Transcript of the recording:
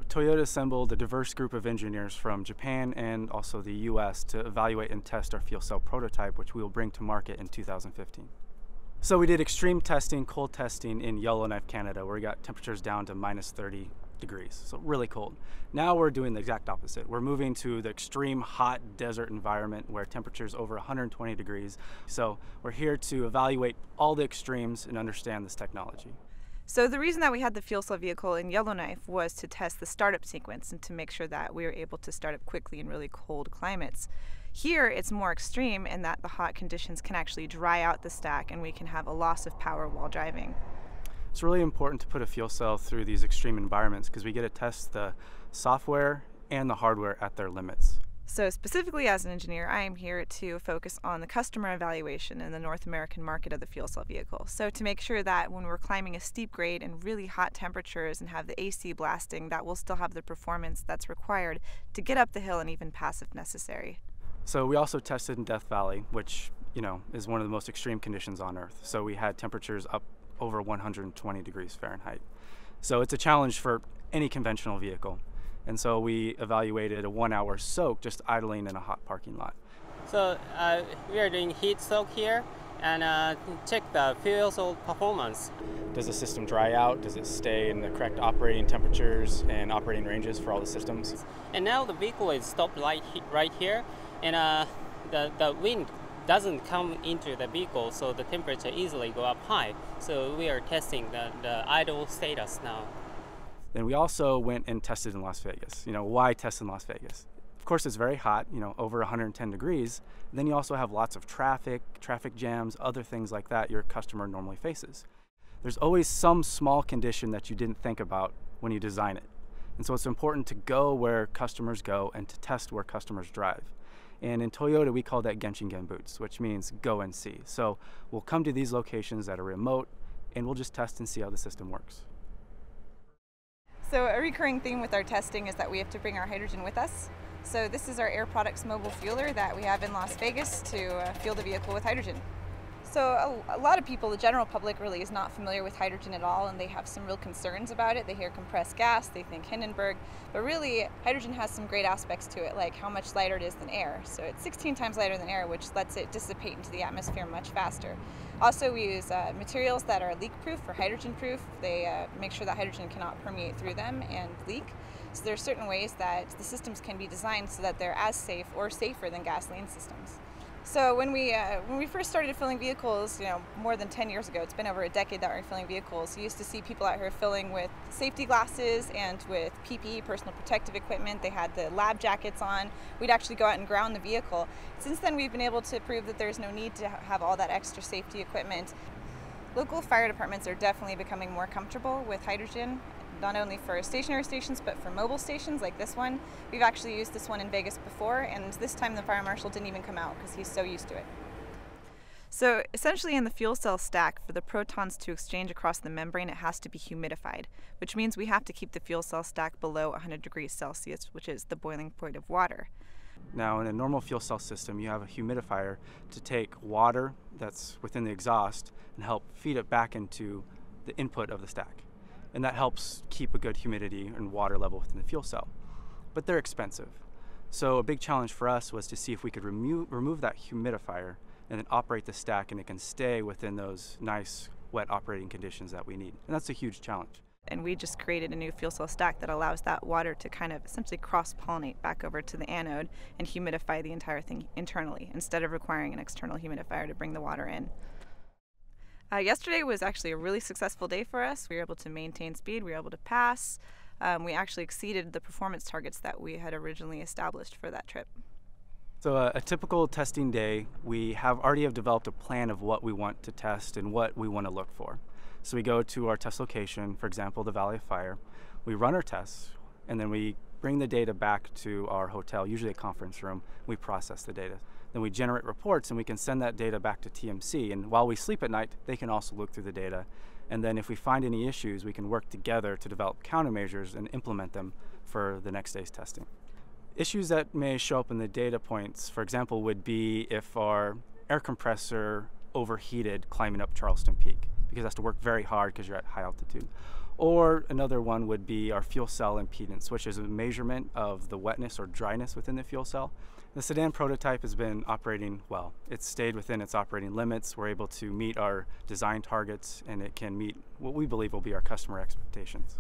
Toyota assembled a diverse group of engineers from Japan and also the US to evaluate and test our fuel cell prototype, which we will bring to market in 2015. So we did extreme testing, cold testing in Yellowknife, Canada, where we got temperatures down to minus 30 degrees, so really cold. Now we're doing the exact opposite. We're moving to the extreme hot desert environment where temperatures over 120 degrees. So we're here to evaluate all the extremes and understand this technology. So the reason that we had the fuel cell vehicle in Yellowknife was to test the startup sequence and to make sure that we were able to start up quickly in really cold climates. Here it's more extreme in that the hot conditions can actually dry out the stack and we can have a loss of power while driving. It's really important to put a fuel cell through these extreme environments because we get to test the software and the hardware at their limits. So specifically as an engineer, I am here to focus on the customer evaluation in the North American market of the fuel cell vehicle. So to make sure that when we're climbing a steep grade and really hot temperatures and have the AC blasting, that we'll still have the performance that's required to get up the hill and even pass if necessary. So we also tested in Death Valley, which, is one of the most extreme conditions on Earth. So we had temperatures up over 120 degrees Fahrenheit. So it's a challenge for any conventional vehicle. And so we evaluated a 1-hour soak just idling in a hot parking lot. So we are doing heat soak here and check the fuel cell performance. Does the system dry out? Does it stay in the correct operating temperatures and operating ranges for all the systems? And now the vehicle is stopped right here, and the wind doesn't come into the vehicle, so the temperature easily go up high. So we are testing the idle status now. Then we also went and tested in Las Vegas. Why test in Las Vegas? Of course, it's very hot, over 110 degrees. Then you also have lots of traffic jams, other things like that your customer normally faces. There's always some small condition that you didn't think about when you design it. And so it's important to go where customers go and to test where customers drive. And in Toyota, we call that Genshin Gen Boots, which means go and see. So we'll come to these locations that are remote and we'll just test and see how the system works. So a recurring theme with our testing is that we have to bring our hydrogen with us. So this is our Air Products mobile fueler that we have in Las Vegas to fuel the vehicle with hydrogen. So a lot of people, the general public, really is not familiar with hydrogen at all, and they have some real concerns about it. They hear compressed gas, they think Hindenburg, but really hydrogen has some great aspects to it, like how much lighter it is than air. So it's 16 times lighter than air, which lets it dissipate into the atmosphere much faster. Also, we use materials that are leak-proof or hydrogen-proof. They make sure that hydrogen cannot permeate through them and leak. So there are certain ways that the systems can be designed so that they're as safe or safer than gasoline systems. So when we first started filling vehicles, more than 10 years ago, it's been over a decade that we're filling vehicles, you used to see people out here filling with safety glasses and with PPE, personal protective equipment. They had the lab jackets on. We'd actually go out and ground the vehicle. Since then, we've been able to prove that there's no need to have all that extra safety equipment. Local fire departments are definitely becoming more comfortable with hydrogen, not only for stationary stations, but for mobile stations like this one. We've actually used this one in Vegas before, and this time the fire marshal didn't even come out because he's so used to it. So essentially in the fuel cell stack, for the protons to exchange across the membrane, it has to be humidified, which means we have to keep the fuel cell stack below 100 degrees Celsius, which is the boiling point of water. Now, in a normal fuel cell system, you have a humidifier to take water that's within the exhaust and help feed it back into the input of the stack. And that helps keep a good humidity and water level within the fuel cell. But they're expensive. So a big challenge for us was to see if we could remove that humidifier and then operate the stack, and it can stay within those nice wet operating conditions that we need. And that's a huge challenge. And we just created a new fuel cell stack that allows that water to kind of essentially cross-pollinate back over to the anode and humidify the entire thing internally instead of requiring an external humidifier to bring the water in. Yesterday was actually a really successful day for us. We were able to maintain speed, we were able to pass. We actually exceeded the performance targets that we had originally established for that trip. So a typical testing day, we already have developed a plan of what we want to test and what we want to look for. So we go to our test location, for example, the Valley of Fire. We run our tests, and then we bring the data back to our hotel, usually a conference room. We process the data. Then we generate reports, and we can send that data back to TMC. And while we sleep at night, they can also look through the data. And then if we find any issues, we can work together to develop countermeasures and implement them for the next day's testing. Issues that may show up in the data points, for example, would be if our air compressor overheated climbing up Charleston Peak, because it has to work very hard because you're at high altitude. Or another one would be our fuel cell impedance, which is a measurement of the wetness or dryness within the fuel cell. The sedan prototype has been operating well. It's stayed within its operating limits. We're able to meet our design targets, and it can meet what we believe will be our customer expectations.